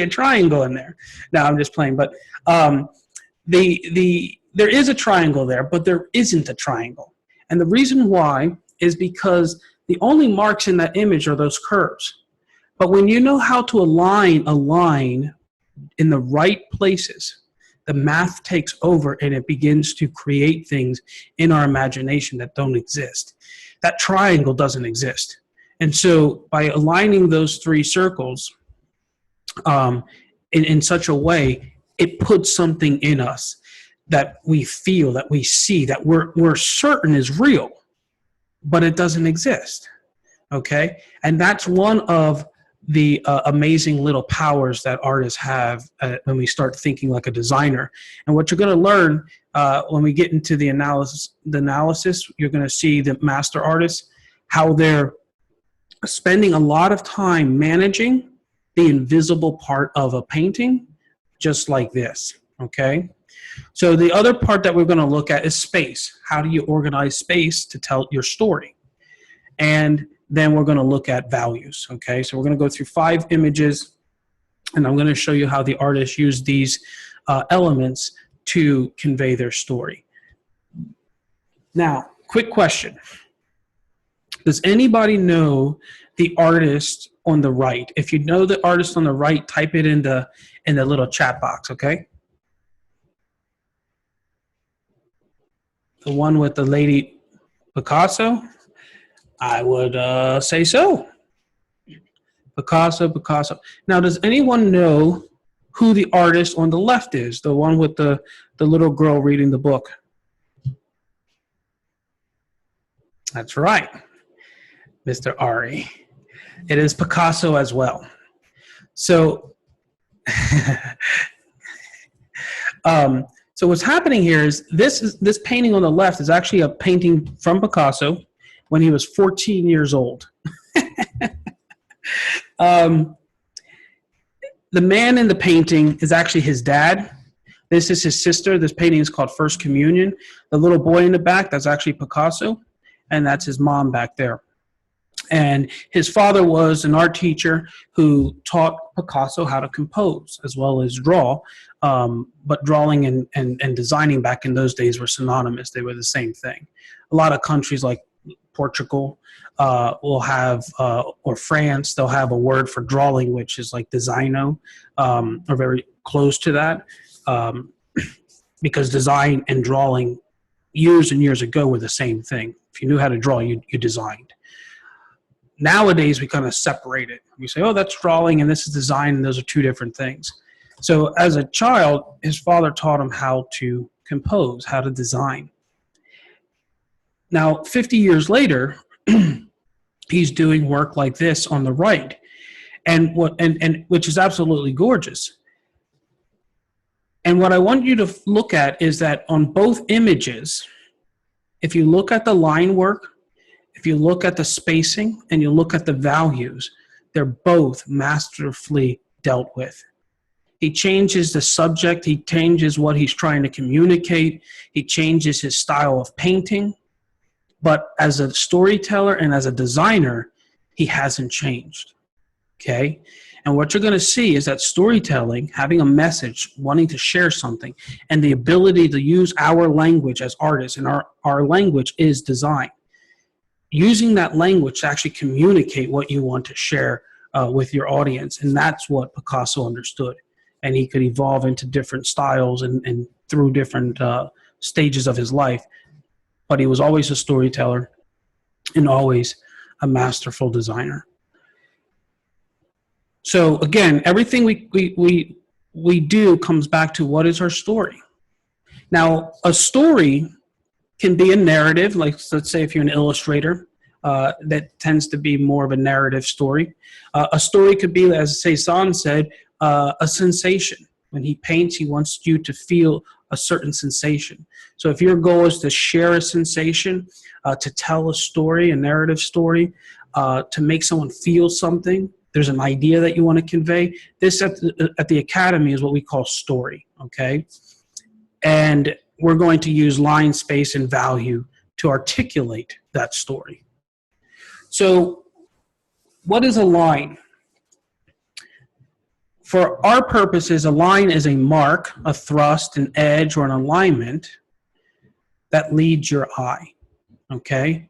a triangle in there. No, I'm just playing. But there is a triangle there, but there isn't a triangle. And the reason why is because the only marks in that image are those curves. But when you know how to align a line in the right places, the math takes over and it begins to create things in our imagination that don't exist. That triangle doesn't exist. And so by aligning those three circles in such a way, it puts something in us that we feel, that we see, that we're certain is real, but it doesn't exist. Okay? And that's one of the amazing little powers that artists have when we start thinking like a designer. And what you're going to learn when we get into the analysis, you're going to see the master artists, how they're spending a lot of time managing the invisible part of a painting, just like this. Okay? So the other part that we're going to look at is space. How do you organize space to tell your story? And then we're going to look at values. Okay, so we're going to go through 5 images, and I'm going to show you how the artists use these elements to convey their story. Now, quick question. Does anybody know the artist on the right? If you know the artist on the right, type it in the little chat box, okay? The one with the lady Picasso? I would say so. Picasso. Now, does anyone know who the artist on the left is? The one with the little girl reading the book? That's right, Mr. Ari. It is Picasso as well. So, so what's happening here is this painting on the left is actually a painting from Picasso when he was 14 years old. The man in the painting is actually his dad. This is his sister. This painting is called First Communion. The little boy in the back, that's actually Picasso, and that's his mom back there. And his father was an art teacher who taught Picasso how to compose as well as draw. But drawing and designing back in those days were synonymous. They were the same thing. A lot of countries like Portugal will have, or France, they'll have a word for drawing, which is like designo, or very close to that, because design and drawing years and years ago were the same thing. If you knew how to draw, you designed. Nowadays, we kind of separate it. We say, oh, that's drawing and this is design, and those are two different things. So as a child, his father taught him how to compose, how to design. Now, 50 years later, he's doing work like this on the right, and which is absolutely gorgeous. And what I want you to look at is that on both images, if you look at the line work, if you look at the spacing, and you look at the values, they're both masterfully dealt with. He changes the subject, he changes what he's trying to communicate, he changes his style of painting. But as a storyteller and as a designer, he hasn't changed, okay? And what you're going to see is that storytelling, having a message, wanting to share something, and the ability to use our language as artists, and our language is design. Using that language to actually communicate what you want to share with your audience, and that's what Picasso understood. And he could evolve into different styles and through different stages of his life. But he was always a storyteller and always a masterful designer. So again, everything we do comes back to what is our story. Now, a story can be a narrative, like let's say if you're an illustrator, that tends to be more of a narrative story. A story could be, as Cezanne said, a sensation. When he paints, he wants you to feel a certain sensation. So if your goal is to share a sensation, to tell a story, a narrative story, to make someone feel something, there's an idea that you want to convey, this at the Academy is what we call story, okay? And we're going to use line, space, and value to articulate that story. So what is a line? For our purposes, a line is a mark, a thrust, an edge, or an alignment that leads your eye, okay?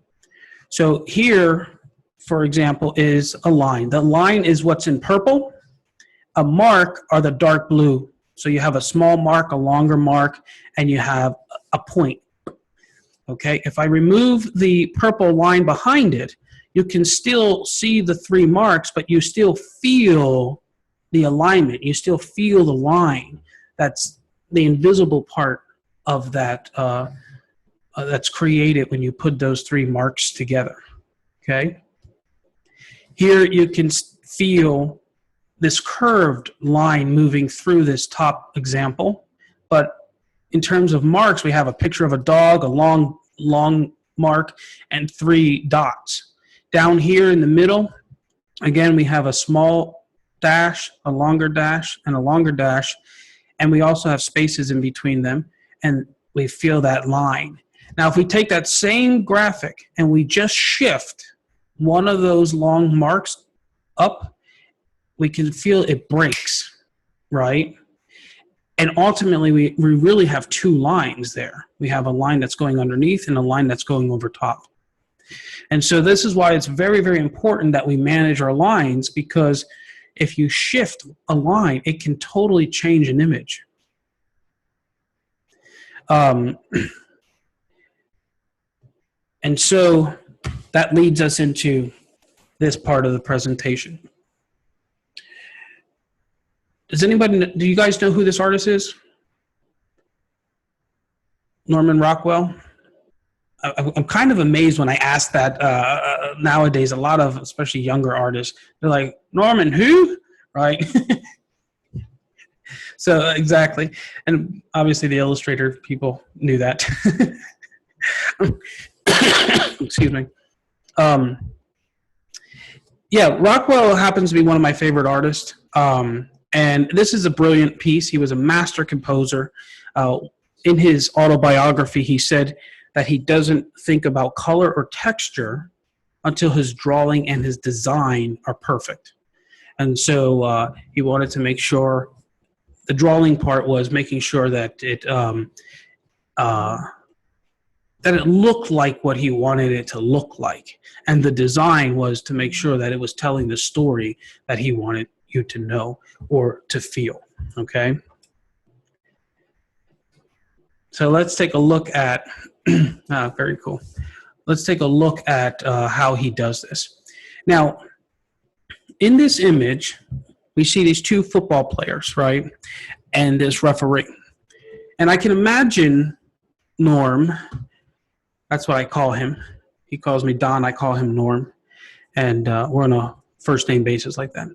So here, for example, is a line. The line is what's in purple. A mark are the dark blue. So you have a small mark, a longer mark, and you have a point, okay? If I remove the purple line behind it, you can still see the three marks, but you still feel the alignment. You still feel the line. That's the invisible part of that that's created when you put those three marks together, okay? Here you can feel this curved line moving through this top example, but in terms of marks, we have a picture of a dog, a long mark, and three dots. Down here in the middle, again, we have a small dash, a longer dash, and a longer dash, and we also have spaces in between them, and we feel that line. Now, if we take that same graphic and we just shift one of those long marks up, we can feel it breaks, right? And ultimately, we really have two lines there. We have a line that's going underneath and a line that's going over top. And so this is why it's very, very important that we manage our lines, because if you shift a line, it can totally change an image. And so that leads us into this part of the presentation. Do you guys know who this artist is? Norman Rockwell? I'm kind of amazed when I ask that nowadays. A lot of, especially younger artists, they're like, Norman who? Right? So exactly. And obviously the Illustrator people knew that. Excuse me. Yeah, Rockwell happens to be one of my favorite artists. And this is a brilliant piece. He was a master composer. In his autobiography, he said that he doesn't think about color or texture until his drawing and his design are perfect. And so he wanted to make sure the drawing part was making sure that it looked like what he wanted it to look like. And the design was to make sure that it was telling the story that he wanted you to know or to feel, okay? So let's take a look at, very cool. Let's take a look at how he does this. Now, in this image, we see these two football players, right? And this referee. And I can imagine Norm, that's what I call him. He calls me Don, I call him Norm. And we're on a first name basis like that.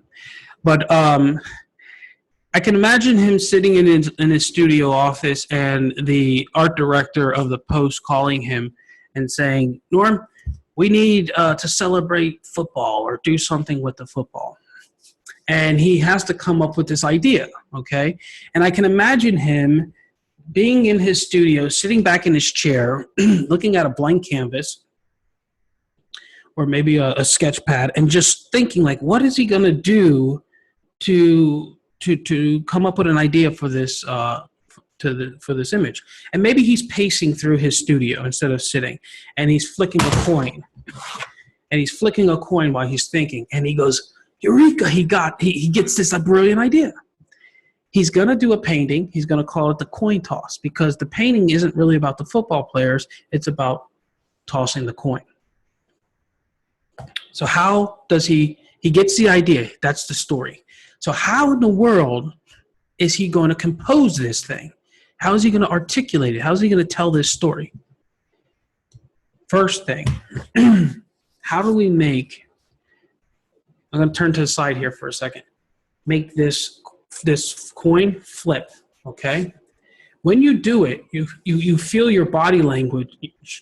But I can imagine him sitting in his studio office and the art director of the Post calling him and saying, Norm, we need to celebrate football or do something with the football. And he has to come up with this idea, okay? And I can imagine him being in his studio, sitting back in his chair, looking at a blank canvas or maybe a sketch pad and just thinking like, what is he going to do to come up with an idea for this for this image? And maybe he's pacing through his studio instead of sitting, and he's flicking a coin, while he's thinking, and he goes, Eureka! He gets this brilliant idea. He's gonna do a painting. He's gonna call it the coin toss, because the painting isn't really about the football players. It's about tossing the coin. So how does he gets the idea? That's the story. So how in the world is he going to compose this thing? How is he going to articulate it? How is he going to tell this story? First thing, how do we make, I'm going to turn to the side here for a second, make this coin flip, okay? When you do it, you feel your body language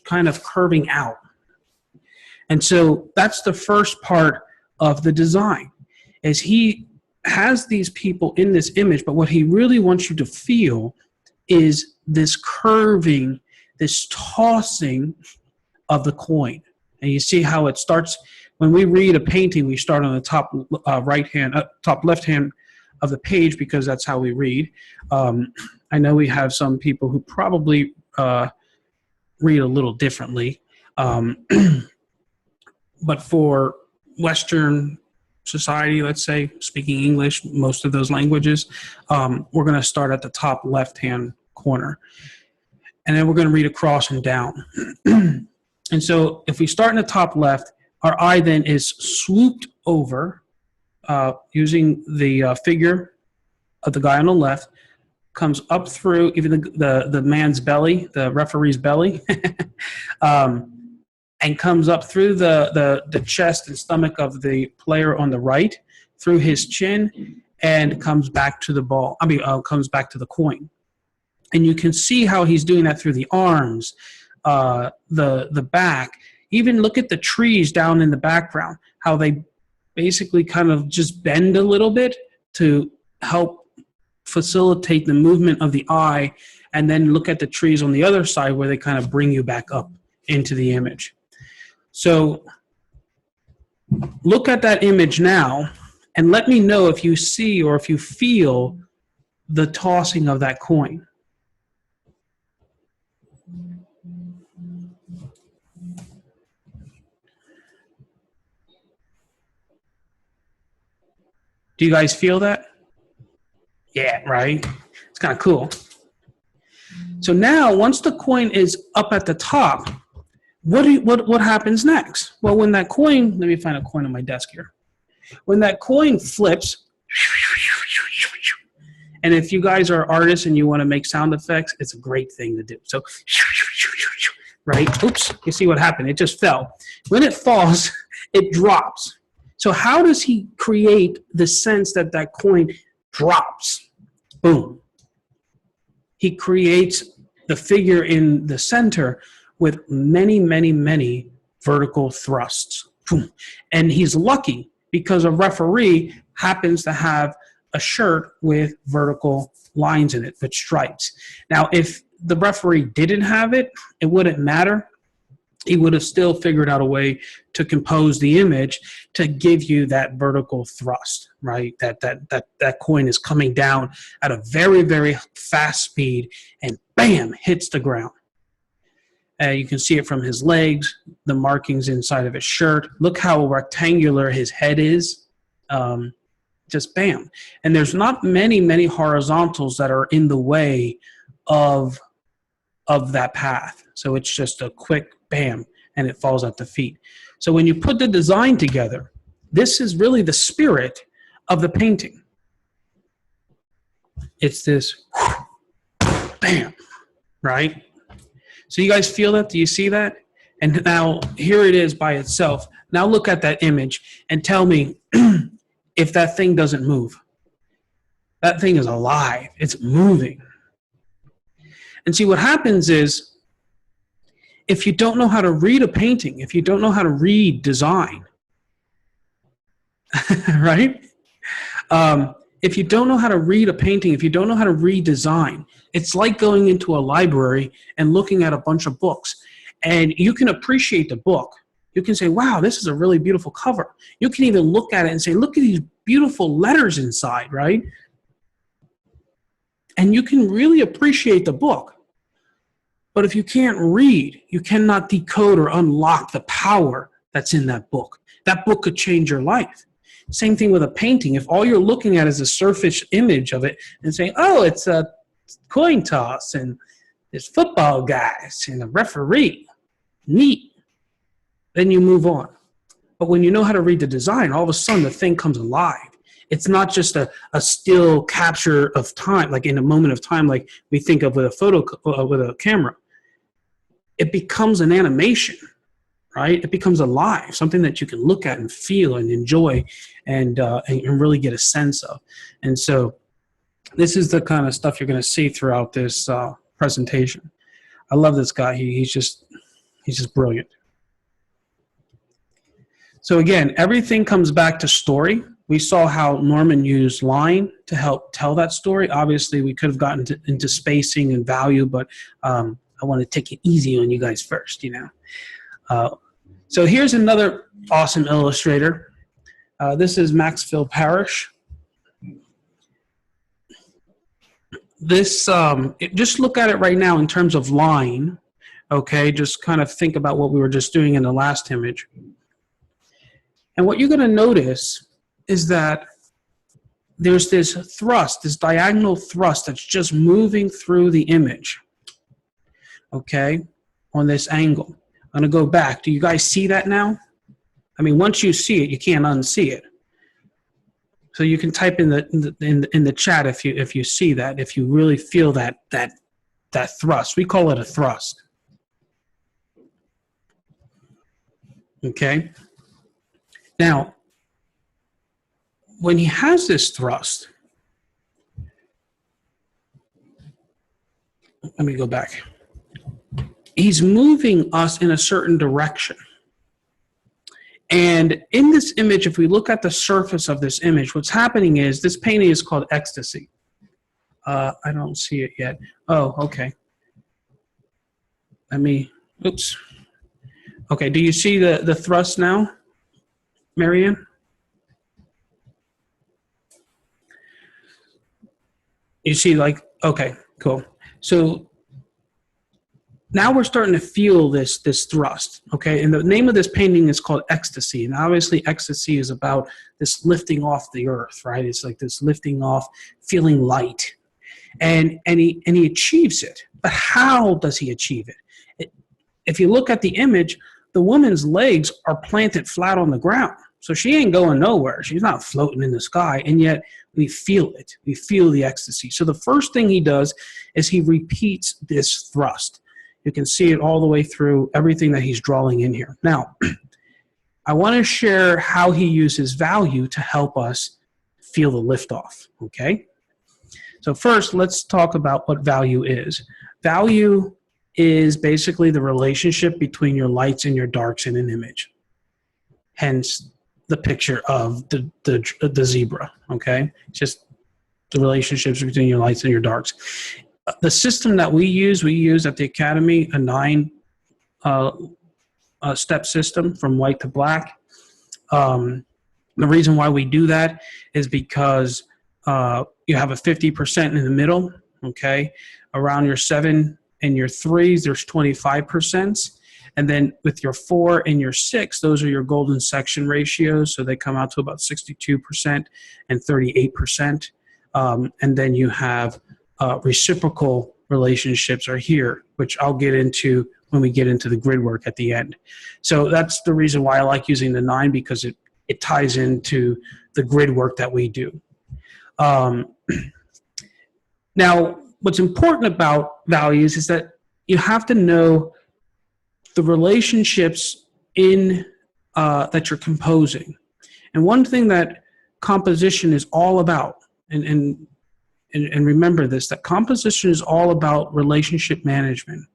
kind of curving out. And so that's the first part of the design, is he has these people in this image, but what he really wants you to feel is this curving, this tossing of the coin. And you see how it starts. When we read a painting, we start on the top top left-hand of the page because that's how we read. I know we have some people who probably read a little differently. But for Western society, let's say, speaking English, most of those languages, we're going to start at the top left-hand corner. And then we're going to read across and down. And so if we start in the top left, our eye then is swooped over using the figure of the guy on the left, comes up through even the man's belly, the referee's belly, and comes up through the chest and stomach of the player on the right, through his chin, and comes back to the ball. Comes back to the coin. And you can see how he's doing that through the arms, the back. Even look at the trees down in the background, how they basically kind of just bend a little bit to help facilitate the movement of the eye, and then look at the trees on the other side where they kind of bring you back up into the image. So look at that image now and let me know if you see or if you feel the tossing of that coin. Do you guys feel that? Yeah, right? It's kind of cool. So now, once the coin is up at the top, what happens next? Well, when that coin, let me find a coin on my desk here. When that coin flips, and if you guys are artists and you want to make sound effects, it's a great thing to do. So, right? Oops, you see what happened? It just fell. When it falls, it drops. So how does he create the sense that that coin drops? Boom. He creates the figure in the center with many, many, many vertical thrusts. Boom. And he's lucky because a referee happens to have a shirt with vertical lines in it, with stripes. Now, if the referee didn't have it, it wouldn't matter. He would have still figured out a way to compose the image to give you that vertical thrust, right? That coin is coming down at a very, very fast speed and bam, hits the ground. You can see it from his legs, the markings inside of his shirt. Look how rectangular his head is. Just bam. And there's not many, many horizontals that are in the way of that path. So it's just a quick bam, and it falls at the feet. So when you put the design together, this is really the spirit of the painting. It's this bam, right? So you guys feel that? Do you see that? And now here it is by itself. Now look at that image and tell me if that thing doesn't move. That thing is alive. It's moving. And see, what happens is, if you don't know how to read a painting, if you don't know how to read design, right? If you don't know how to read a painting, if you don't know how to read design, it's like going into a library and looking at a bunch of books. And you can appreciate the book. You can say, wow, this is a really beautiful cover. You can even look at it and say, look at these beautiful letters inside, right? And you can really appreciate the book. But if you can't read, you cannot decode or unlock the power that's in that book. That book could change your life. Same thing with a painting. If all you're looking at is a surface image of it and saying, oh, it's a coin toss and there's football guys and a referee, neat, then you move on. But when you know how to read the design, all of a sudden the thing comes alive. It's not just a still capture of time, like in a moment of time, like we think of with a photo, with a camera. It becomes an animation, right? It becomes alive, something that you can look at and feel and enjoy and really get a sense of. And so this is the kind of stuff you're going to see throughout this presentation. I love this guy. He's just brilliant. So again, everything comes back to story. We saw how Norman used line to help tell that story. Obviously, we could have gotten into spacing and value, but I want to take it easy on you guys first, you know. So here's another awesome illustrator. This is Maxfield Parrish. this, just look at it right now in terms of line, okay? Just kind of think about what we were just doing in the last image. And what you're going to notice is that there's this thrust, this diagonal thrust that's just moving through the image, okay, on this angle. I'm going to go back. Do you guys see that now? I mean, once you see it, you can't unsee it. So you can type in the chat if you see that, if you really feel that thrust. We call it a thrust. Okay. Now, when he has this thrust, let me go back. He's moving us in a certain direction. And in this image, if we look at the surface of this image, what's happening is this painting is called Ecstasy. I don't see it yet. Oh, okay. Let me, oops. Okay, do you see the thrust now, Marianne? You see, like, okay, cool. So now we're starting to feel this thrust, okay? And the name of this painting is called Ecstasy. And obviously ecstasy is about this lifting off the earth, right? It's like this lifting off, feeling light. And he achieves it. But how does he achieve it? If you look at the image, the woman's legs are planted flat on the ground. So she ain't going nowhere. She's not floating in the sky. And yet we feel it. We feel the ecstasy. So the first thing he does is he repeats this thrust. You can see it all the way through everything that he's drawing in here. Now, I want to share how he uses value to help us feel the liftoff, okay? So first, let's talk about what value is. Value is basically the relationship between your lights and your darks in an image. Hence, the picture of the zebra, okay? It's just the relationships between your lights and your darks. The system that we use at the Academy, a 9-step system from white to black. The reason why we do that is because you have a 50% in the middle, okay? Around your 7 and your 3s, there's 25%. And then with your 4 and your 6, those are your golden section ratios. So they come out to about 62% and 38%. And then you have reciprocal relationships are here, which I'll get into when we get into the grid work at the end. So that's the reason why I like using the 9, because it ties into the grid work that we do. Now, what's important about values is that you have to know the relationships in that you're composing. And one thing that composition is all about, and remember this, that composition is all about relationship management.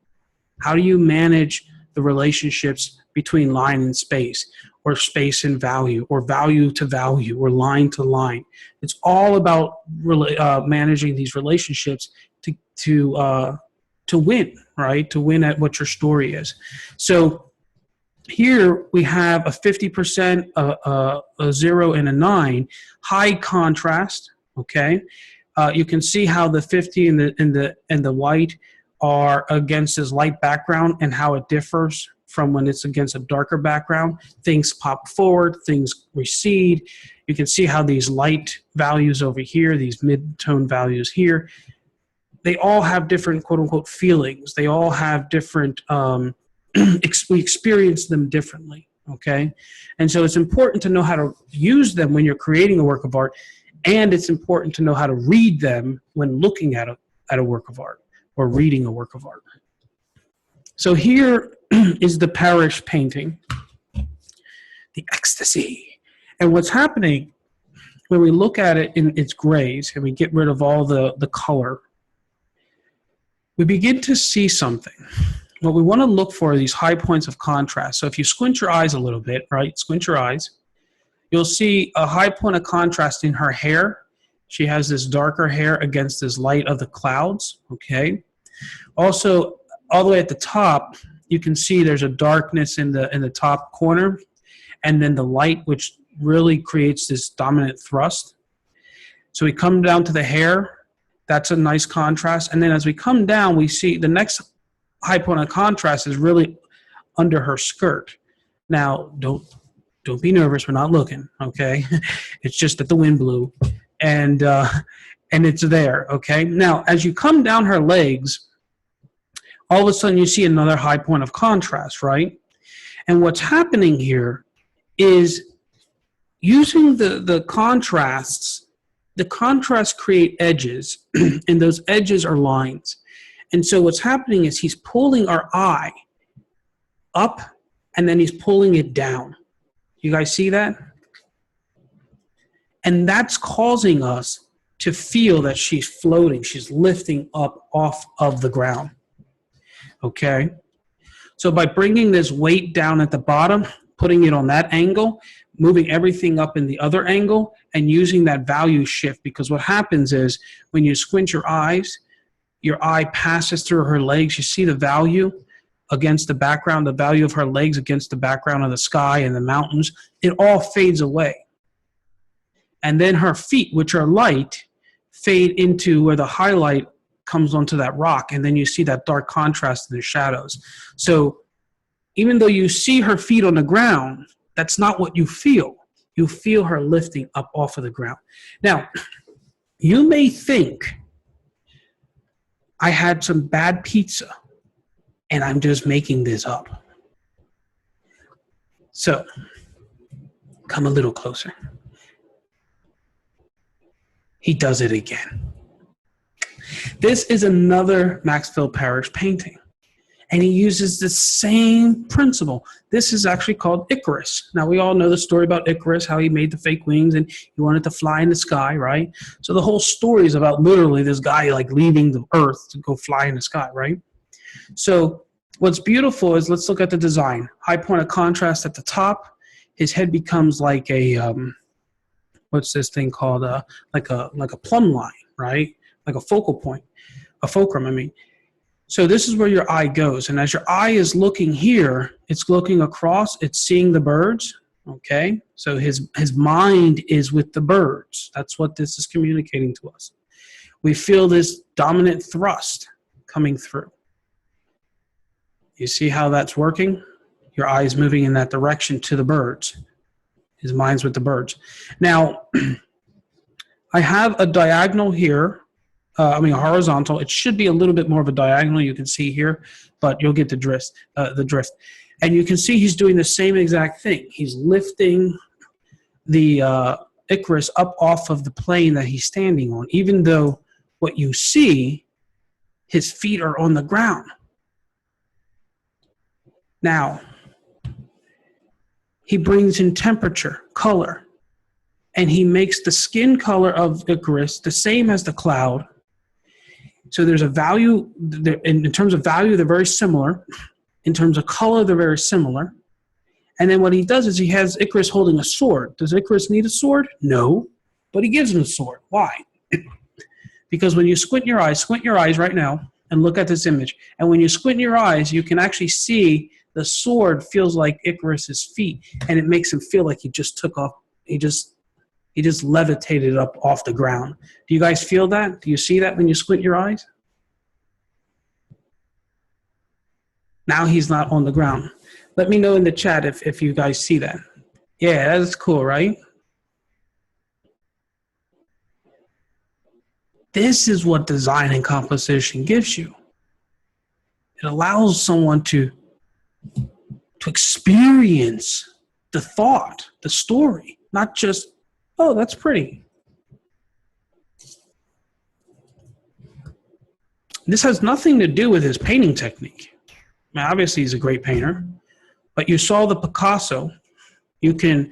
How do you manage the relationships between line and space, or space and value, or value to value, or line to line? It's all about managing these relationships to win, right? To win at what your story is. So here we have a 50%, a 0, and a 9, high contrast, okay? You can see how the 50 and the white are against this light background and how it differs from when it's against a darker background. Things pop forward, things recede. You can see how these light values over here, these mid-tone values here, they all have different quote-unquote feelings. They all have different, we experience them differently, okay? And so it's important to know how to use them when you're creating a work of art, and it's important to know how to read them when looking at a work of art or reading a work of art. So here is the Parrish painting, the Ecstasy. And what's happening when we look at it in its grays and we get rid of all the color, we begin to see something. What we want to look for are these high points of contrast. So if you squint your eyes a little bit, right, squint your eyes, you'll see a high point of contrast in her hair. She has this darker hair against this light of the clouds, okay? Also, all the way at the top, you can see there's a darkness in the top corner, and then the light, which really creates this dominant thrust. So we come down to the hair, That's a nice contrast. And then as we come down, we see the next high point of contrast is really under her skirt. Now, don't be nervous. We're not looking, okay? It's just that the wind blew, and it's there, okay? Now, as you come down her legs, all of a sudden you see another high point of contrast, right? And what's happening here is using the contrasts. The contrasts create edges, and those edges are lines. And so what's happening is he's pulling our eye up, and then he's pulling it down. You guys see that? And that's causing us to feel that she's floating. She's lifting up off of the ground. Okay? So by bringing this weight down at the bottom, putting it on that angle, moving everything up in the other angle, and using that value shift, because what happens is when you squint your eyes, your eye passes through her legs. You see the value against the background, the value of her legs against the background of the sky and the mountains. It all fades away. And then her feet, which are light, fade into where the highlight comes onto that rock, and then you see that dark contrast in the shadows. So even though you see her feet on the ground, that's not what you feel. You feel her lifting up off of the ground. Now, you may think I had some bad pizza and I'm just making this up. So, come a little closer. He does it again. This is another Maxfield Parrish painting, and he uses the same principle. This is actually called Icarus. Now, we all know the story about Icarus, how he made the fake wings and he wanted to fly in the sky, right? So the whole story is about literally this guy like leaving the earth to go fly in the sky, right? So what's beautiful is, let's look at the design. High point of contrast at the top. His head becomes like a, what's this thing called? Like a plumb line, right? Like a focal point, a fulcrum, I mean. So this is where your eye goes. And as your eye is looking here, it's looking across, it's seeing the birds, okay? So his mind is with the birds. That's what this is communicating to us. We feel this dominant thrust coming through. You see how that's working? Your eye is moving in that direction to the birds. His mind's with the birds. Now, I have a diagonal here. A horizontal. It should be a little bit more of a diagonal. You can see here, but you'll get the drift. And you can see he's doing the same exact thing. He's lifting the Icarus up off of the plane that he's standing on, even though what you see, his feet are on the ground. Now, he brings in temperature, color, and he makes the skin color of Icarus the same as the cloud. So there's a value, in terms of value, they're very similar. In terms of color, they're very similar. And then what he does is he has Icarus holding a sword. Does Icarus need a sword? No, but he gives him a sword. Why? Because when you squint your eyes right now and look at this image. And when you squint your eyes, you can actually see the sword feels like Icarus's feet, and it makes him feel like he just took off, he just levitated up off the ground. Do you guys feel that? Do you see that when you squint your eyes? Now he's not on the ground. Let me know in the chat if you guys see that. Yeah, that's cool, right? This is what design and composition gives you. It allows someone to experience the thought, the story, not just, oh, that's pretty. This has nothing to do with his painting technique. I mean, obviously, he's a great painter, but you saw the Picasso. You can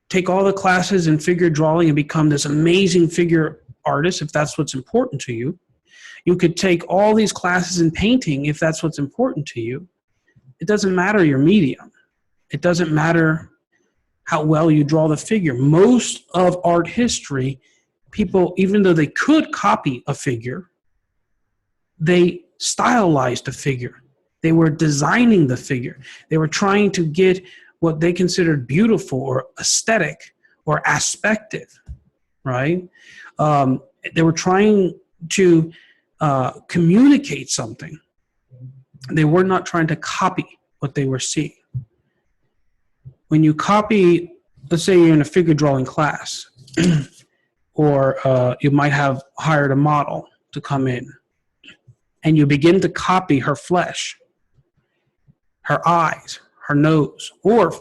take all the classes in figure drawing and become this amazing figure artist if that's what's important to you. You could take all these classes in painting if that's what's important to you. It doesn't matter your medium. It doesn't matter how well you draw the figure. Most of art history, people, even though they could copy a figure, they stylized the figure. They were designing the figure. They were trying to get what they considered beautiful or aesthetic or aspective, right? They were trying to communicate something. They were not trying to copy what they were seeing. When you copy, let's say you're in a figure drawing class, or you might have hired a model to come in, and you begin to copy her flesh, her eyes, her nose, or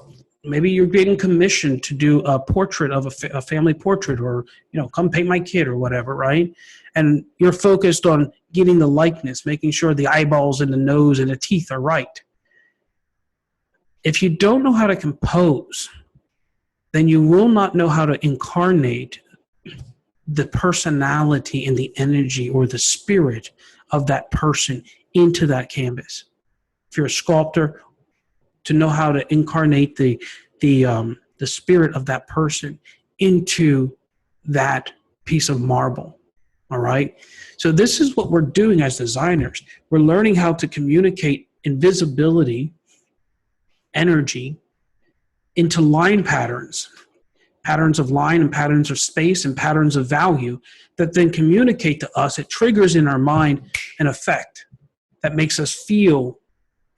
maybe you're getting commissioned to do a portrait of a family portrait, or, come paint my kid or whatever, right? And you're focused on getting the likeness, making sure the eyeballs and the nose and the teeth are right. If you don't know how to compose, then you will not know how to incarnate the personality and the energy or the spirit of that person into that canvas. If you're a sculptor, to know how to incarnate the spirit of that person into that piece of marble. All right. So this is what we're doing as designers. We're learning how to communicate invisibility, energy, into line patterns of line and patterns of space and patterns of value that then communicate to us. It triggers in our mind an effect that makes us feel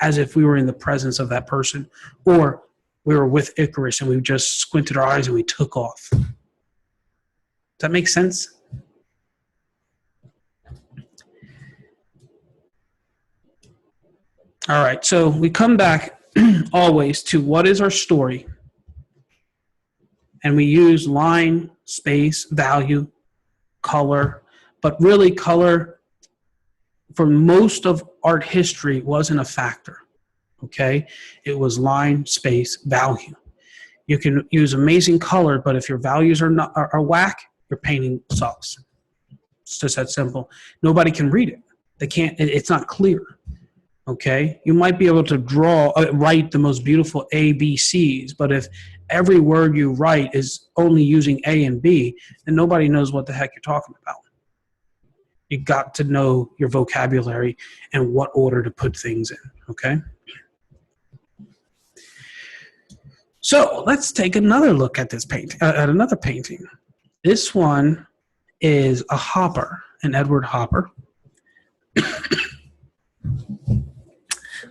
as if we were in the presence of that person, or we were with Icarus and we just squinted our eyes and we took off. Does that make sense? All right, so we come back always to what is our story, and we use line, space, value, color, but really color for most of art history wasn't a factor, okay? It was line, space, value. You can use amazing color, but if your values are whack, your painting sucks. It's just that simple. Nobody can read it. They can't, it's not clear, okay? You might be able to write the most beautiful A, B, C's, but if every word you write is only using A and B, then nobody knows what the heck you're talking about. You got to know your vocabulary and what order to put things in, okay? So let's take another look at this painting, at another painting. This one is a Hopper, an Edward Hopper.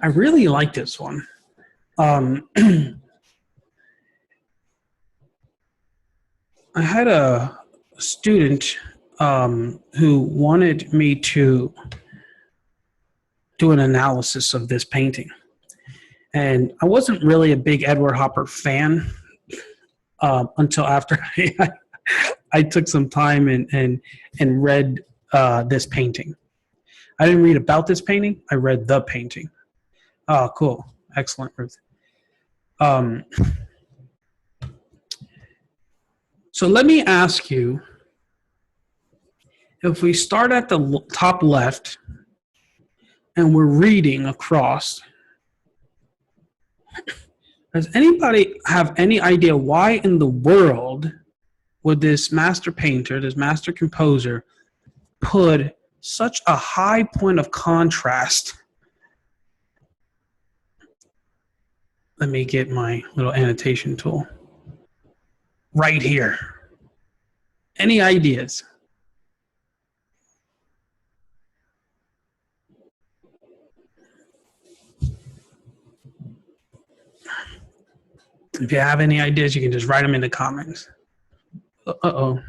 I really like this one. I had a student who wanted me to do an analysis of this painting. And I wasn't really a big Edward Hopper fan until after I took some time and read this painting. I didn't read about this painting. I read the painting. Oh, cool. Excellent, Ruth. So let me ask you, if we start at the top left and we're reading across, does anybody have any idea why in the world would this master painter, this master composer, put such a high point of contrast? Let me get my little annotation tool. Right here. Any ideas? If you have any ideas, you can just write them in the comments. Uh-oh,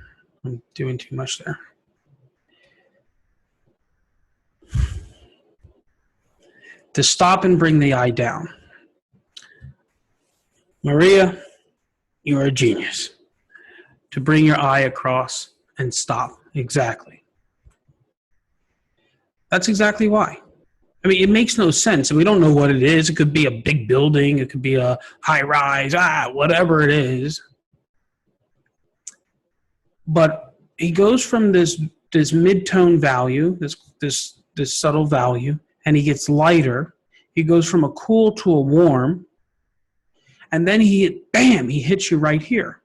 I'm doing too much there. To stop and bring the eye down. Maria, you are a genius. To bring your eye across and stop. Exactly. That's exactly why. I mean, it makes no sense. And we don't know what it is. It could be a big building. It could be a high rise, whatever it is. But he goes from this mid-tone value, this subtle value, and he gets lighter. He goes from a cool to a warm. And then he hits you right here.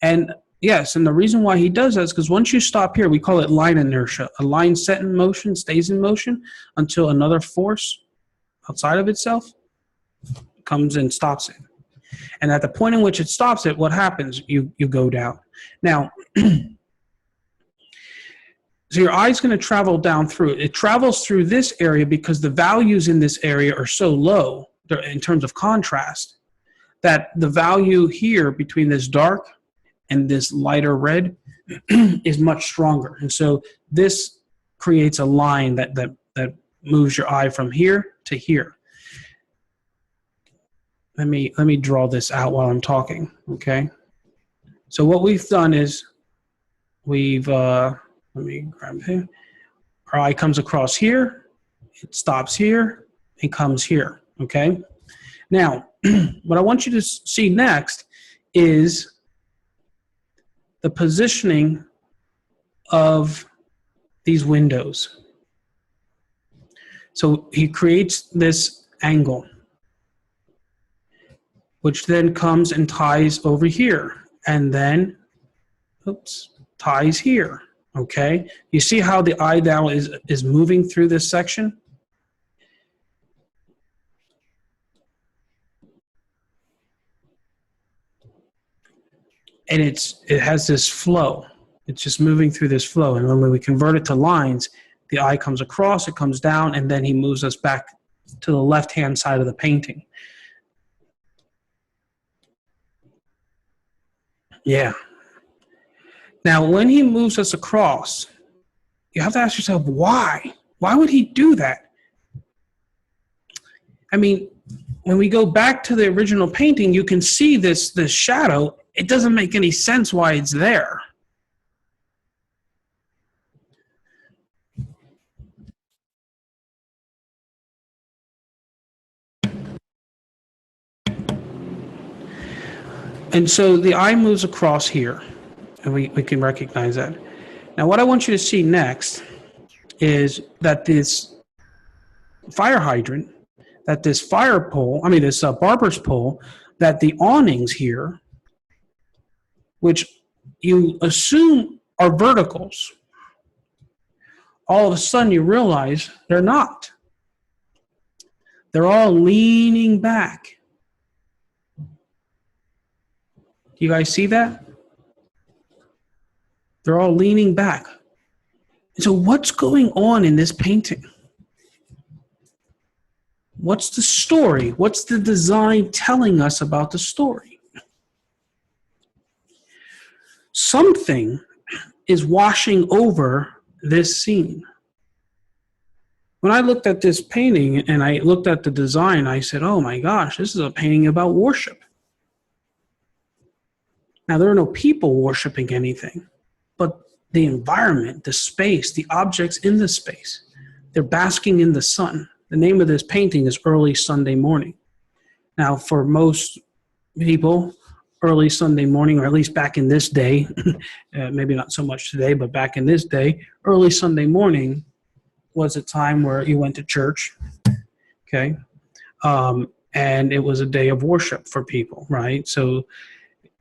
And yes, and the reason why he does that is because once you stop here, we call it line inertia. A line set in motion stays in motion until another force outside of itself comes and stops it. And at the point in which it stops it, what happens? You go down. Now, So your eye is going to travel down through it. It travels through this area because the values in this area are so low in terms of contrast that the value here between this dark and this lighter red is much stronger. And so this creates a line that moves your eye from here to here. Let me draw this out while I'm talking, okay? So what we've done is we've, let me grab here. Our eye comes across here, it stops here, and comes here, okay? Now, what I want you to see next is the positioning of these windows. So he creates this angle, which then comes and ties over here, and then, oops, ties here, okay? You see how the eye now is moving through this section? And it has this flow. It's just moving through this flow. And when we convert it to lines, the eye comes across, it comes down, and then he moves us back to the left-hand side of the painting. Yeah. Now, when he moves us across, you have to ask yourself, why? Why would he do that? I mean, when we go back to the original painting, you can see this shadow. It doesn't make any sense why it's there. And so the eye moves across here, and we can recognize that. Now, what I want you to see next is that this fire hydrant, that this fire pole, I mean this barber's pole, that the awnings here, which you assume are verticals, all of a sudden you realize they're not. They're all leaning back. Do you guys see that? They're all leaning back. And so what's going on in this painting? What's the story? What's the design telling us about the story? Something is washing over this scene. When I looked at this painting and I looked at the design, I said, oh my gosh, this is a painting about worship. Now, there are no people worshiping anything, but the environment, the space, the objects in the space, they're basking in the sun. The name of this painting is Early Sunday Morning. Now, for most people, early Sunday morning, or at least back in this day, maybe not so much today, but back in this day, early Sunday morning was a time where you went to church, okay? And it was a day of worship for people, right? So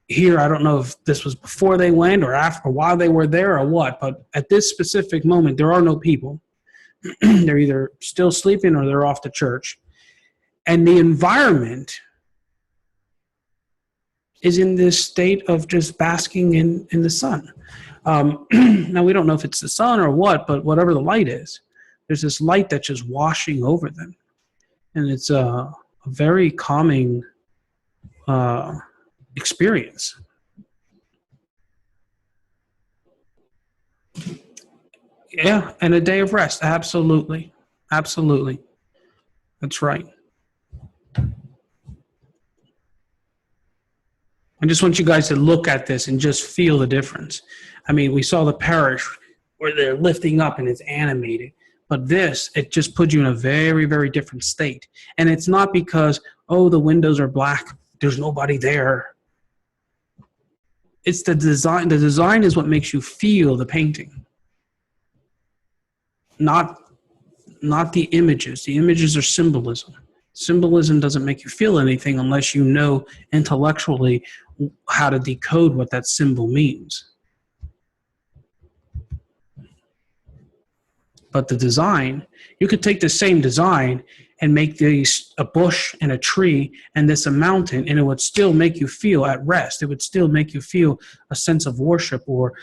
here, I don't know if this was before they went or after, or while they were there or what, but at this specific moment, there are no people. They're either still sleeping or they're off to church. And the environment is in this state of just basking in the sun. Now, we don't know if it's the sun or what, but whatever the light is, there's this light that's just washing over them. And it's a very calming experience. Yeah, and a day of rest. Absolutely. Absolutely. That's right. I just want you guys to look at this and just feel the difference. I mean, we saw the parish where they're lifting up and it's animated. But this, it just puts you in a very, very different state. And it's not because, oh, the windows are black, there's nobody there. It's the design. The design is what makes you feel the painting. Not the images. The images are symbolism. Symbolism doesn't make you feel anything unless you know intellectually how to decode what that symbol means. But the design, you could take the same design and make these a bush and a tree and this a mountain, and it would still make you feel at rest. It would still make you feel a sense of worship or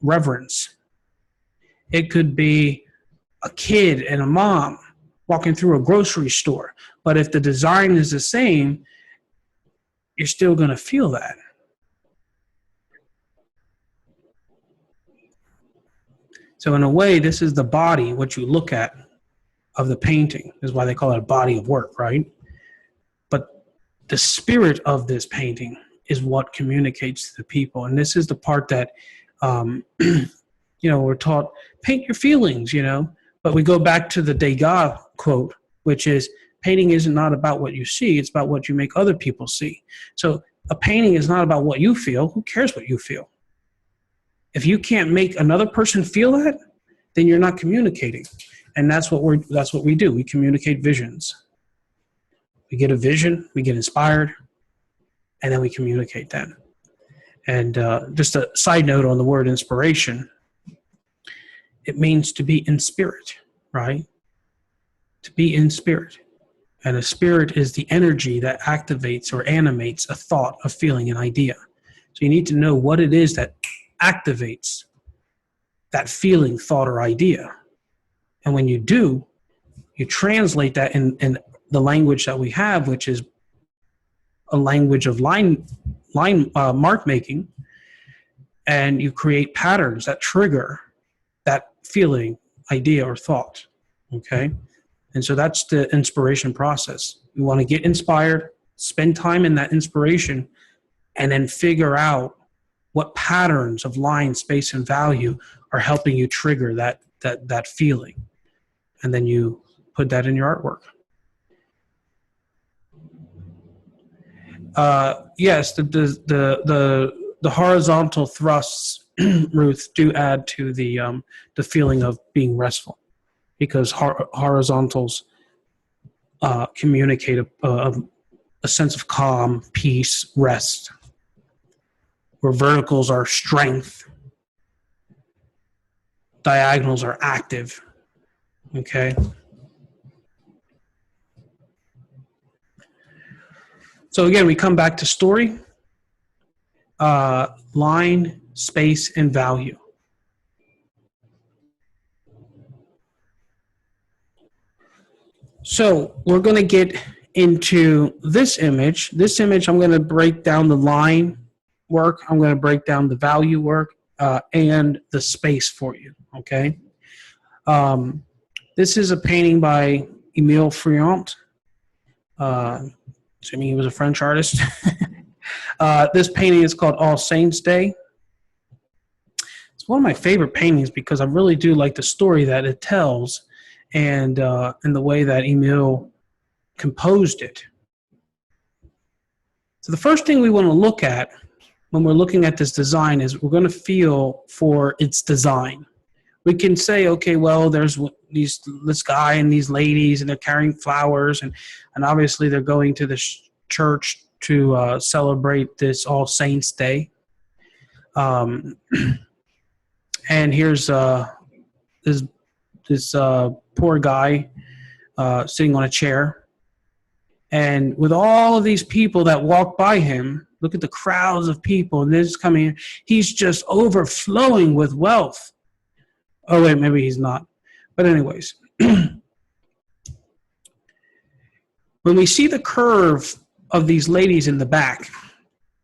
reverence. It could be a kid and a mom walking through a grocery store. But if the design is the same, you're still going to feel that. So in a way, this is the body, what you look at of the painting. This is why they call it a body of work, right? But the spirit of this painting is what communicates to the people. And this is the part that, we're taught, paint your feelings, But we go back to the Degas quote, which is, painting is not about what you see, it's about what you make other people see. So a painting is not about what you feel. Who cares what you feel? If you can't make another person feel that, then you're not communicating. And that's what we do. We communicate visions. We get a vision, we get inspired, and then we communicate that. And just a side note on the word inspiration, it means to be in spirit, right? To be in spirit. And a spirit is the energy that activates or animates a thought, a feeling, an idea. So you need to know what it is that activates that feeling, thought, or idea. And when you do, you translate that in the language that we have, which is a language of line mark making, and you create patterns that trigger that feeling, idea, or thought. Okay? And so that's the inspiration process. You want to get inspired, spend time in that inspiration, and then figure out what patterns of line, space, and value are helping you trigger that feeling. And then you put that in your artwork. Yes, the horizontal thrusts, Ruth, do add to the feeling of being restful, because horizontals communicate a sense of calm, peace, rest, where verticals are strength, diagonals are active. Okay. So again, we come back to story, line, space, and value. So we're going to get into this image. This image, I'm going to break down the line work. I'm going to break down the value work and the space for you. Okay. This is a painting by Emile Friant. Assuming he was a French artist. This painting is called All Saints Day. It's one of my favorite paintings because I really do like the story that it tells and the way that Emile composed it. So the first thing we want to look at when we're looking at this design is we're going to feel for its design. We can say, okay, well, there's this guy and these ladies, and they're carrying flowers, and obviously they're going to the church to celebrate this All Saints Day. And here's this poor guy sitting on a chair, and with all of these people that walk by him, look at the crowds of people, and they're just coming in. He's just overflowing with wealth. Oh, wait, maybe he's not. But anyways, when we see the curve of these ladies in the back,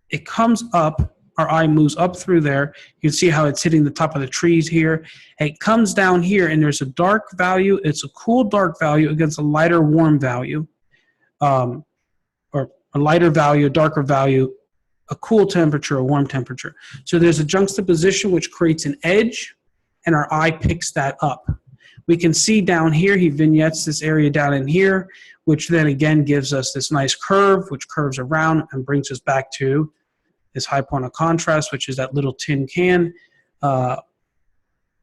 it comes up, our eye moves up through there. You can see how it's hitting the top of the trees here. And it comes down here, and there's a dark value. It's a cool dark value against a lighter warm value, or a lighter value, a darker value, a cool temperature, a warm temperature. So there's a juxtaposition which creates an edge, and our eye picks that up. We can see down here, he vignettes this area down in here, which then again gives us this nice curve, which curves around and brings us back to this high point of contrast, which is that little tin can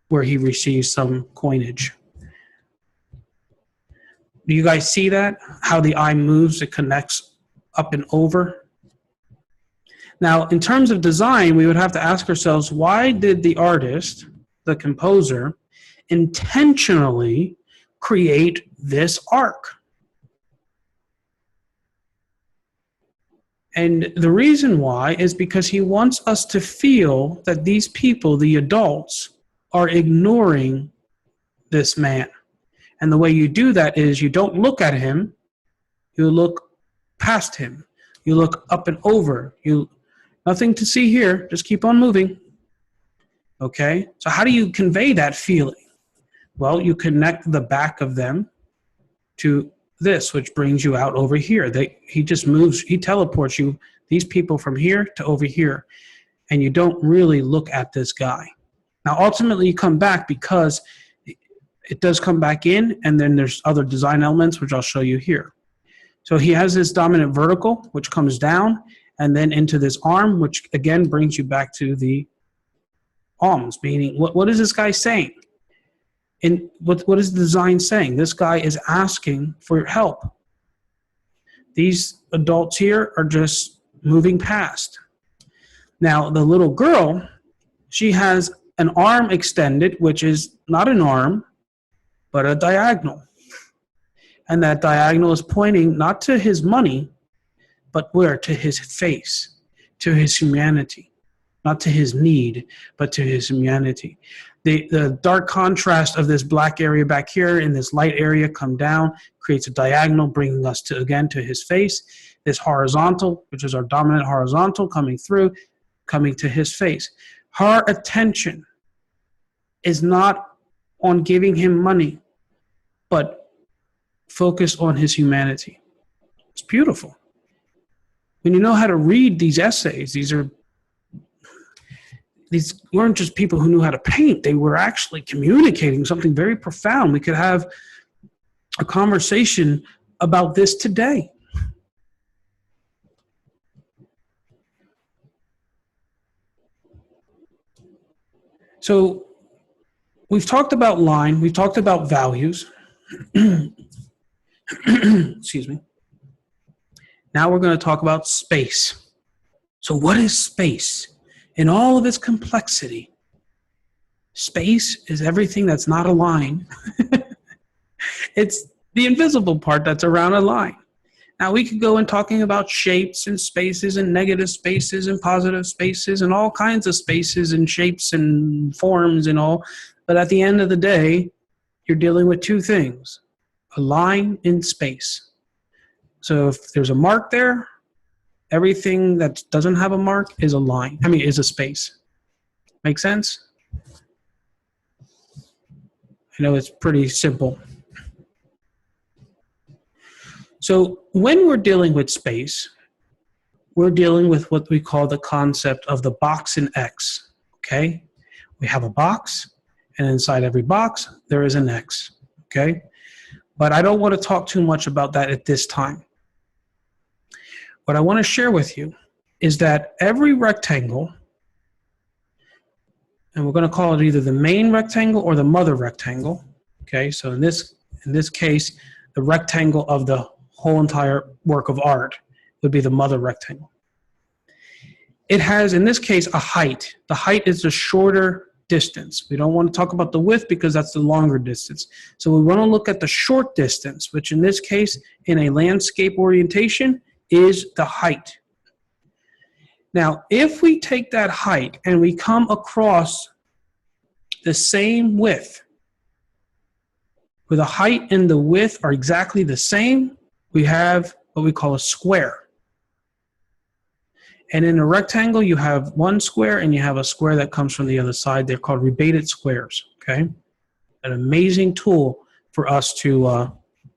where he receives some coinage. Do you guys see that? How the eye moves, it connects up and over. Now, in terms of design, we would have to ask ourselves, why did the artist, the composer, intentionally create this arc? And the reason why is because he wants us to feel that these people, the adults, are ignoring this man. And the way you do that is you don't look at him, you look past him. You look up and over. Nothing to see here, just keep on moving. Okay? So how do you convey that feeling? Well, you connect the back of them to this, which brings you out over here. He just moves, he teleports you, these people from here to over here. And you don't really look at this guy. Now, ultimately, you come back because it does come back in, and then there's other design elements, which I'll show you here. So he has this dominant vertical, which comes down, and then into this arm, which again brings you back to the alms, meaning what is this guy saying? And what is the design saying? This guy is asking for your help. These adults here are just moving past. Now, the little girl, she has an arm extended, which is not an arm, but a diagonal. And that diagonal is pointing not to his money, but where? To his face, to his humanity. Not to his need, but to his humanity. The dark contrast of this black area back here and this light area come down, creates a diagonal, bringing us to, again, to his face. This horizontal, which is our dominant horizontal, coming through, coming to his face. Her attention is not on giving him money, but focus on his humanity. It's beautiful. When you know how to read these essays, these weren't just people who knew how to paint. They were actually communicating something very profound. We could have a conversation about this today. So we've talked about line, we've talked about values. Excuse me. Now we're going to talk about space. So what is space? In all of its complexity, space is everything that's not a line. It's the invisible part that's around a line. Now we could go in talking about shapes and spaces and negative spaces and positive spaces and all kinds of spaces and shapes and forms and all. But at the end of the day, you're dealing with two things, a line in space. So if there's a mark there, everything that doesn't have a mark is a line. Is a space. Make sense? I know it's pretty simple. So when we're dealing with space, we're dealing with what we call the concept of the box in X, okay? We have a box, and inside every box, there is an X, okay? But I don't want to talk too much about that at this time. What I want to share with you is that every rectangle, and we're going to call it either the main rectangle or the mother rectangle, okay? So in this case, the rectangle of the whole entire work of art would be the mother rectangle. It has, in this case, a height. The height is the shorter distance. We don't want to talk about the width because that's the longer distance. So we want to look at the short distance, which in this case, in a landscape orientation, is the height. Now, if we take that height and we come across the same width, where the height and the width are exactly the same, we have what we call a square. And in a rectangle, you have one square and you have a square that comes from the other side. They're called rebated squares, okay? An amazing tool for us to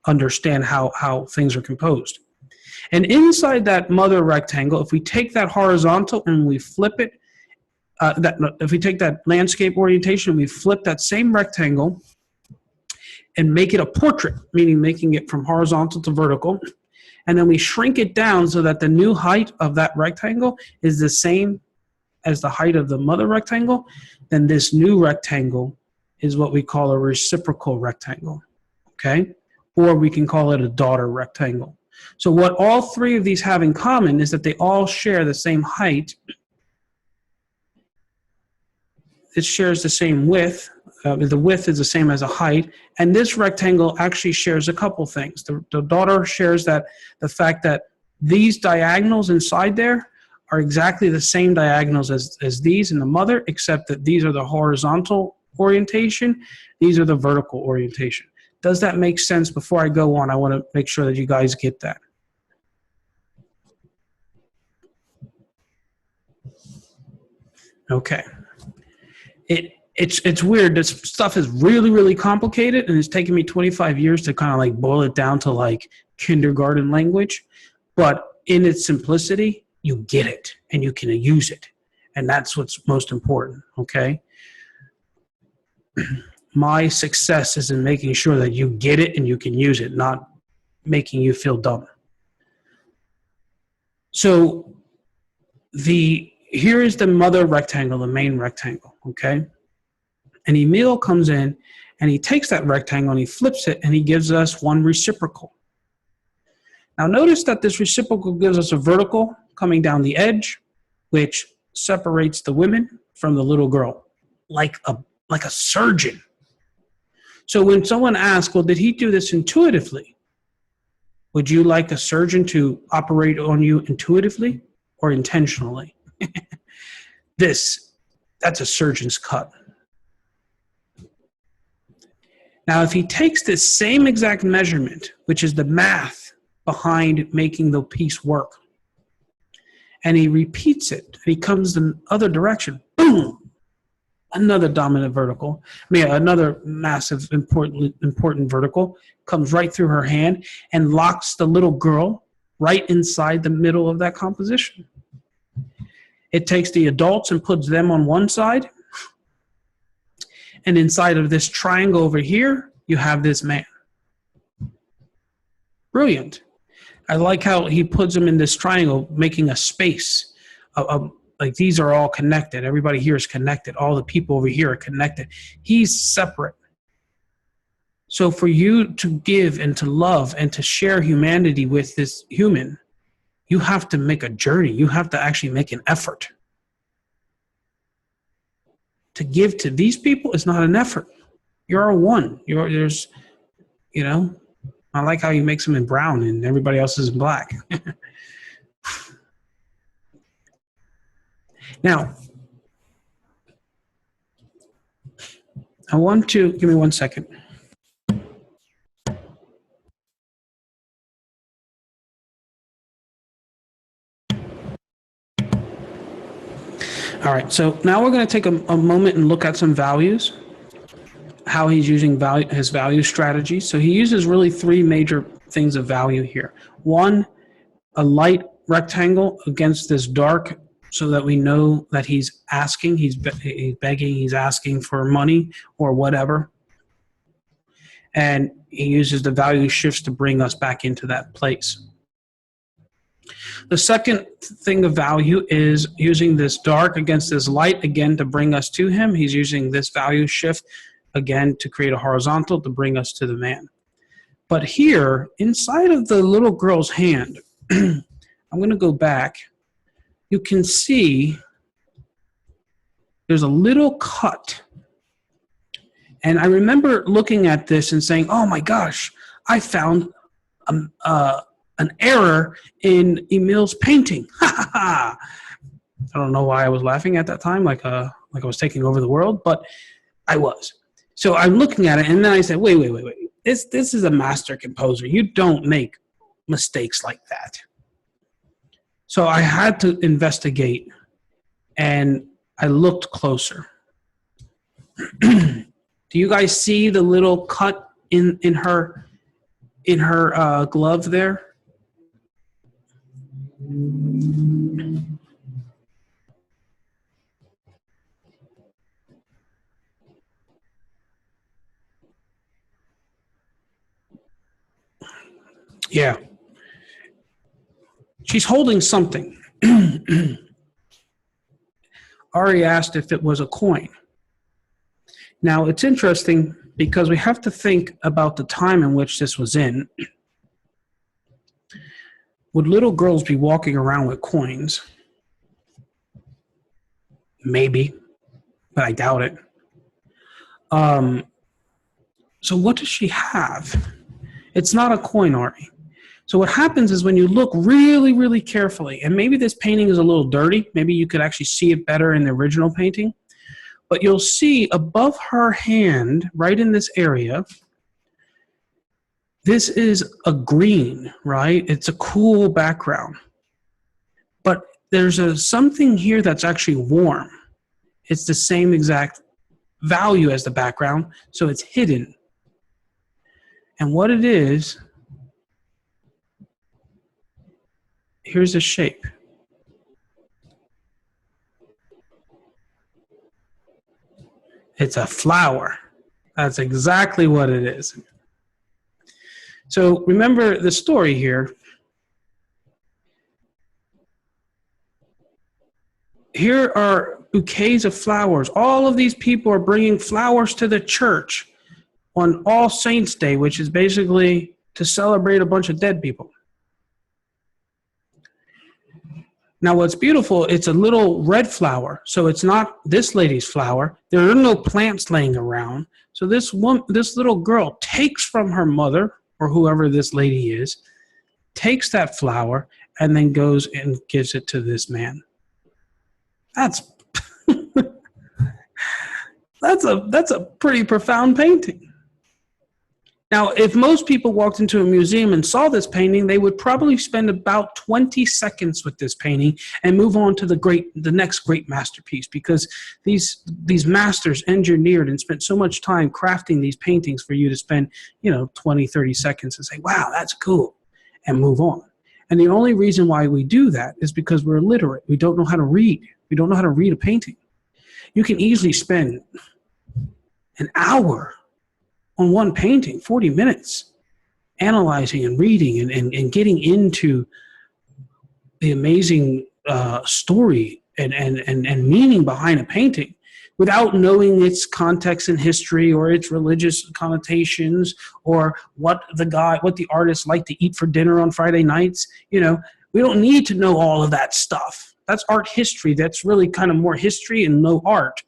understand how things are composed. And inside that mother rectangle, if we take that horizontal and we flip it, if we take that landscape orientation, we flip that same rectangle and make it a portrait, meaning making it from horizontal to vertical, and then we shrink it down so that the new height of that rectangle is the same as the height of the mother rectangle, then this new rectangle is what we call a reciprocal rectangle, okay? Or we can call it a daughter rectangle. So what all three of these have in common is that they all share the same height. It shares the same width. The width is the same as a height. And this rectangle actually shares a couple things. The daughter shares that the fact that these diagonals inside there are exactly the same diagonals as these in the mother, except that these are the horizontal orientation. These are the vertical orientation. Does that make sense? Before I go on, I want to make sure that you guys get that. Okay. It's weird. This stuff is really, really complicated, and it's taken me 25 years to kind of like boil it down to like kindergarten language. But in its simplicity, you get it and you can use it. And that's what's most important, okay? My success is in making sure that you get it and you can use it, not making you feel dumb. So here is the mother rectangle, the main rectangle, okay? And Emil comes in and he takes that rectangle and he flips it and he gives us one reciprocal. Now notice that this reciprocal gives us a vertical coming down the edge, which separates the women from the little girl, like a surgeon. So when someone asks, well, did he do this intuitively? Would you like a surgeon to operate on you intuitively or intentionally? That's a surgeon's cut. Now, if he takes this same exact measurement, which is the math behind making the piece work, and he repeats it, he comes the other direction, boom, another dominant vertical, another massive important vertical comes right through her hand and locks the little girl right inside the middle of that composition. It takes the adults and puts them on one side, and inside of this triangle over here, you have this man. Brilliant. I like how he puts them in this triangle, making a space. Like these are all connected. Everybody here is connected. All the people over here are connected. He's separate. So for you to give and to love and to share humanity with this human, you have to make a journey. You have to actually make an effort. To give to these people is not an effort. You're a one. I like how he makes them in brown and everybody else is in black. Now, I want to, give me 1 second. All right, so now we're going to take a moment and look at some values, how he's using his value strategy. So he uses really three major things of value here. One, a light rectangle against this dark, so that we know that he's asking, he's begging, he's asking for money or whatever. And he uses the value shifts to bring us back into that place. The second thing of value is using this dark against this light, again, to bring us to him. He's using this value shift, again, to create a horizontal to bring us to the man. But here, inside of the little girl's hand, I'm going to go back. You can see there's a little cut. And I remember looking at this and saying, oh my gosh, I found an error in Emil's painting. I don't know why I was laughing at that time, like I was taking over the world, but I was. So I'm looking at it, and then I said, wait. This is a master composer. You don't make mistakes like that. So I had to investigate, and I looked closer. Do you guys see the little cut in her glove there? Yeah. She's holding something. Ari asked if it was a coin. Now, it's interesting because we have to think about the time in which this was in. Would little girls be walking around with coins? Maybe, but I doubt it. So what does she have? It's not a coin, Ari. So what happens is when you look really, really carefully, and maybe this painting is a little dirty, maybe you could actually see it better in the original painting. But you'll see above her hand, right in this area, this is a green, right? It's a cool background. But there's something here that's actually warm. It's the same exact value as the background, so it's hidden. And what it is, here's the shape. It's a flower. That's exactly what it is. So remember the story here. Here are bouquets of flowers. All of these people are bringing flowers to the church on All Saints' Day, which is basically to celebrate a bunch of dead people. Now, what's beautiful, it's a little red flower. So it's not this lady's flower. There are no plants laying around. So this little girl takes from her mother, or whoever this lady is, takes that flower and then goes and gives it to this man. That's that's a pretty profound painting. Now, if most people walked into a museum and saw this painting, they would probably spend about 20 seconds with this painting and move on to the next great masterpiece, because these masters engineered and spent so much time crafting these paintings for you to spend, 20, 30 seconds and say, wow, that's cool, and move on. And the only reason why we do that is because we're illiterate. We don't know how to read. We don't know how to read a painting. You can easily spend an hour on one painting, 40 minutes, analyzing and reading and getting into the amazing story and meaning behind a painting without knowing its context and history or its religious connotations or what the artist liked to eat for dinner on Friday nights. We don't need to know all of that stuff. That's art history. That's really kind of more history and no art.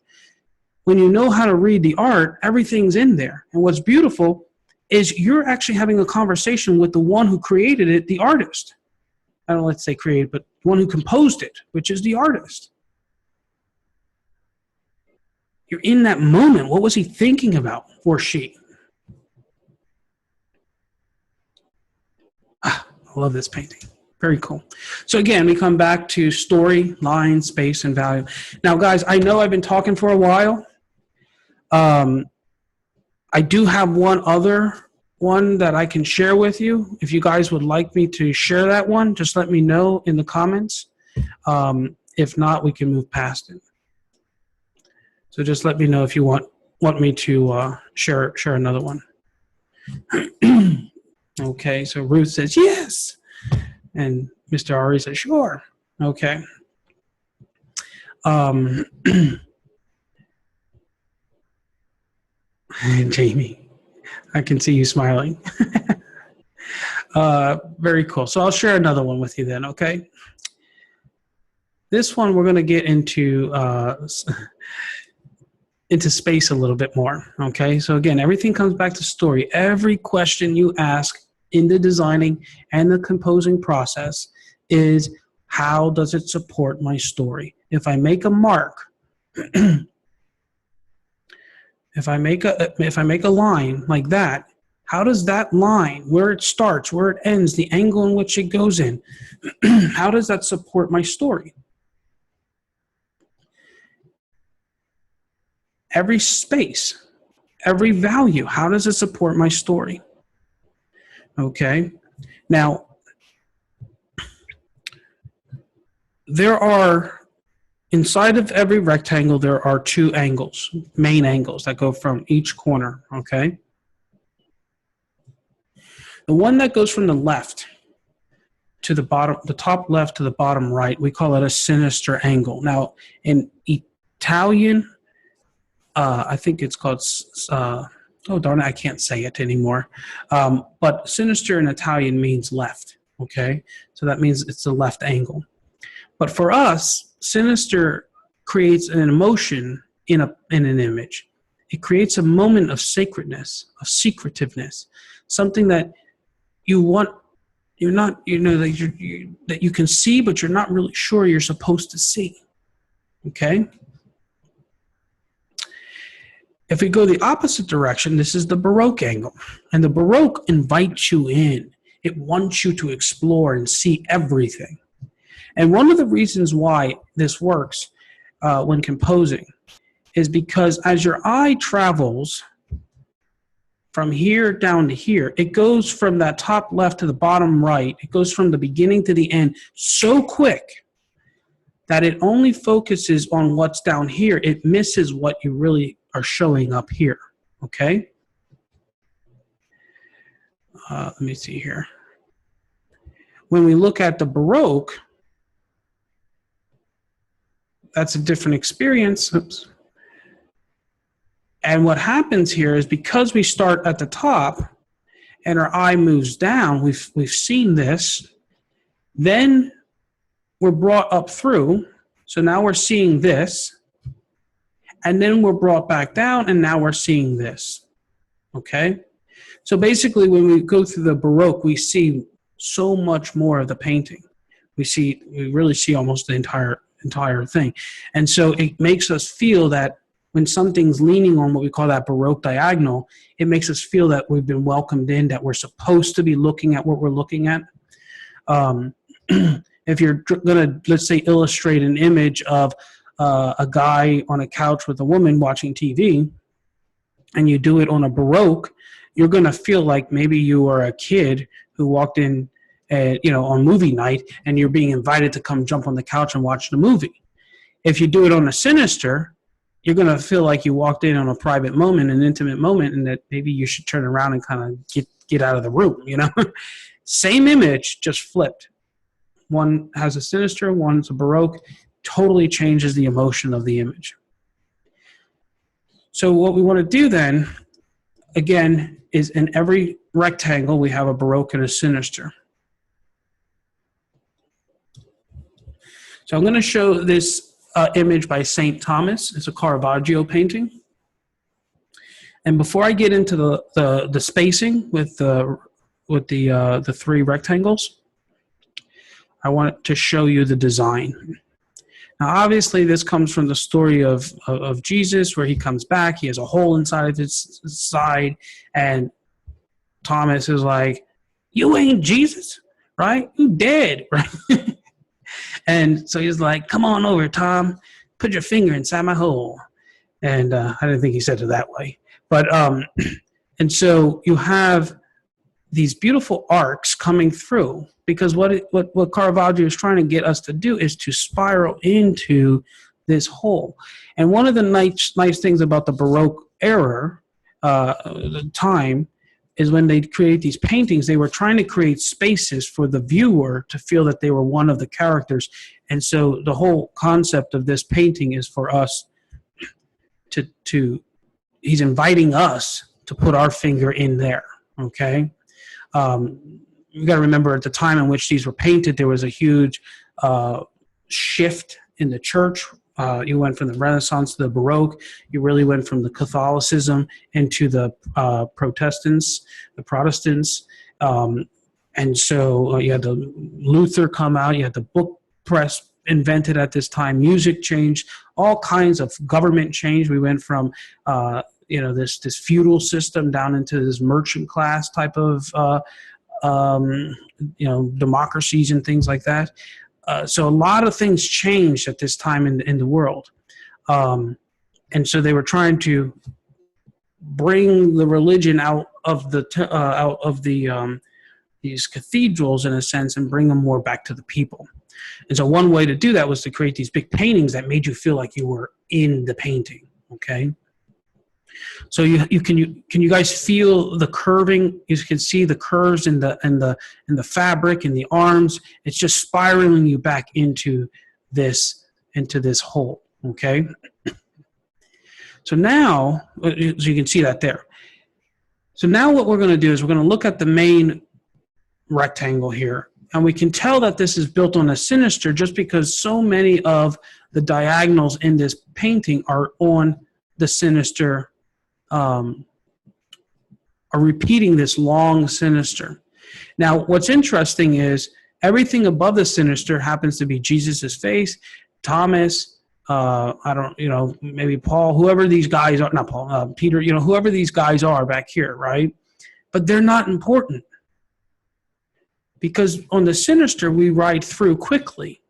When you know how to read the art, everything's in there. And what's beautiful is you're actually having a conversation with the one who created it, the artist. I don't let's say created, but the one who composed it, which is the artist. You're in that moment. What was he thinking about, or she? I love this painting. Very cool. So again, we come back to story, line, space, and value. Now, guys, I know I've been talking for a while. I do have one other one that I can share with you. If you guys would like me to share that one, just let me know in the comments. If not, we can move past it. So just let me know if you want me to share another one. Okay, so Ruth says yes, and Mr. Ari says sure. Okay. Jamie, I can see you smiling. Very cool. So I'll share another one with you then, okay? This one we're going to get into space a little bit more, okay? So again, everything comes back to story. Every question you ask in the designing and the composing process is, how does it support my story? If I make a mark, if I make a line like that, how does that line, where it starts, where it ends, the angle in which it goes in, how does that support my story? Every space, every value, how does it support my story? Okay. Now, inside of every rectangle, there are two angles, main angles that go from each corner, okay? The one that goes from the left to the bottom, the top left to the bottom right, we call it a sinister angle. Now, in Italian, I think it's called, oh darn it, I can't say it anymore. But sinister in Italian means left, okay? So that means it's the left angle. But for us, sinister creates an emotion in an image. It creates a moment of sacredness, of secretiveness, something that you want, you're not, that you can see, but you're not really sure you're supposed to see. Okay? If we go the opposite direction, this is the Baroque angle. And the Baroque invites you in. It wants you to explore and see everything. And one of the reasons why this works when composing is because as your eye travels from here down to here, it goes from that top left to the bottom right. It goes from the beginning to the end so quick that it only focuses on what's down here. It misses what you really are showing up here, okay? Let me see here. When we look at the Baroque, that's a different experience. Oops. And what happens here is because we start at the top and our eye moves down, we've seen this, then we're brought up through. So now we're seeing this, and then we're brought back down, and now we're seeing this, okay? So basically when we go through the Baroque, we see so much more of the painting. We really see almost the entire thing. And so it makes us feel that when something's leaning on what we call that Baroque diagonal, it makes us feel that we've been welcomed in, that we're supposed to be looking at what we're looking at. If you're going to, let's say, illustrate an image of a guy on a couch with a woman watching TV, and you do it on a Baroque, you're going to feel like maybe you are a kid who walked in on movie night, and you're being invited to come jump on the couch and watch the movie. If you do it on a Sinister, you're going to feel like you walked in on a private moment, an intimate moment, and that maybe you should turn around and kind of get out of the room, Same image, just flipped. One has a Sinister, one's a Baroque. Totally changes the emotion of the image. So what we want to do then, again, is in every rectangle we have a Baroque and a Sinister. So I'm going to show this image by St. Thomas. It's a Caravaggio painting. And before I get into the spacing with the three rectangles, I want to show you the design. Now, obviously, this comes from the story of Jesus, where he comes back. He has a hole inside of his side, and Thomas is like, "You ain't Jesus, right? You dead, right?" And so he's like, "Come on over, Tom. Put your finger inside my hole." And I didn't think he said it that way, but and so you have these beautiful arcs coming through, because what Caravaggio is trying to get us to do is to spiral into this hole. And one of the nice things about the Baroque era, the time, is when they create these paintings, they were trying to create spaces for the viewer to feel that they were one of the characters. And so the whole concept of this painting is for us he's inviting us to put our finger in there, okay? You got to remember, at the time in which these were painted, there was a huge shift in the church. You went from the Renaissance to the Baroque. You really went from the Catholicism into the Protestants. And so you had the Luther come out. You had the book press invented at this time. Music changed. All kinds of government change. We went from this feudal system down into this merchant class type of democracies and things like that. So a lot of things changed at this time in the world. And so they were trying to bring the religion out of these cathedrals, in a sense, and bring them more back to the people. And so one way to do that was to create these big paintings that made you feel like you were in the painting, okay? So can you guys feel the curving? You can see the curves in the fabric and the arms. It's just spiraling you back into this hole. Okay. So now, so you can see that there. So now what we're going to do is we're going to look at the main rectangle here, and we can tell that this is built on a Sinister just because so many of the diagonals in this painting are on the Sinister. Are repeating this long Sinister. Now, what's interesting is everything above the Sinister happens to be Jesus's face. Thomas, I don't, maybe Paul, whoever these guys are, not Paul, Peter, whoever these guys are back here, right? But they're not important because on the sinister, we ride through quickly.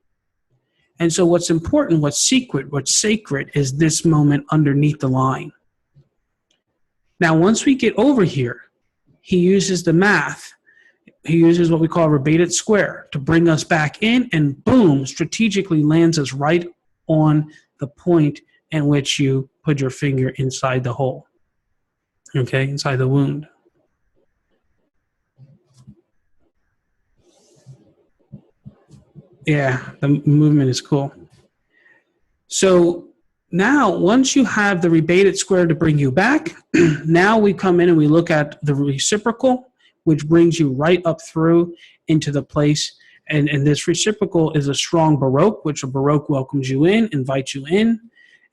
And so what's important, what's sacred is this moment underneath the line. Now, once we get over here, he uses the math. He uses what we call a rebated square to bring us back in, and boom, strategically lands us right on the point in which you put your finger inside the hole, okay, inside the wound. Yeah, the movement is cool. So now, once you have the rebated square to bring you back, now we come in and we look at the reciprocal, which brings you right up through into the place. And this reciprocal is a strong Baroque, which a Baroque welcomes you in, invites you in.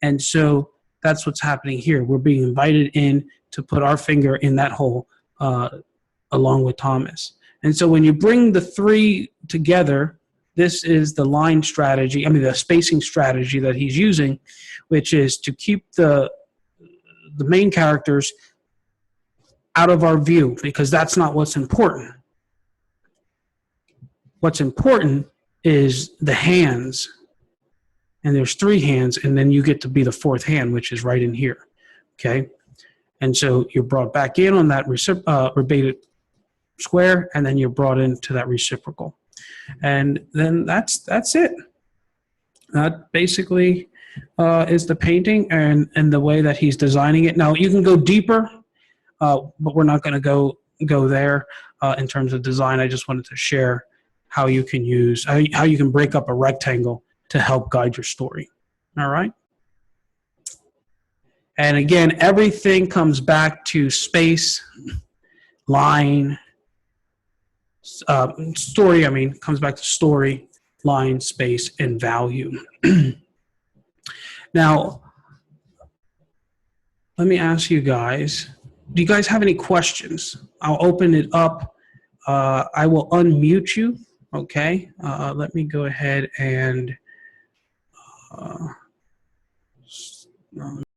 And so that's what's happening here. We're being invited in to put our finger in that hole along with Thomas. And so when you bring the three together, this is the line strategy, the spacing strategy that he's using, which is to keep the main characters out of our view, because that's not what's important. What's important is the hands, and there's three hands, and then you get to be the fourth hand, which is right in here, okay? And so you're brought back in on that rebated square, and then you're brought into that reciprocal. And then that's it. That basically is the painting and the way that he's designing it. Now, you can go deeper, but we're not going to go there in terms of design. I just wanted to share how you can use, how you can break up a rectangle to help guide your story. All right? And again, everything comes back to space, line, story, comes back to story, line, space, and value. Now, let me ask you guys, do you guys have any questions? I'll open it up. I will unmute you, okay? Let me go ahead and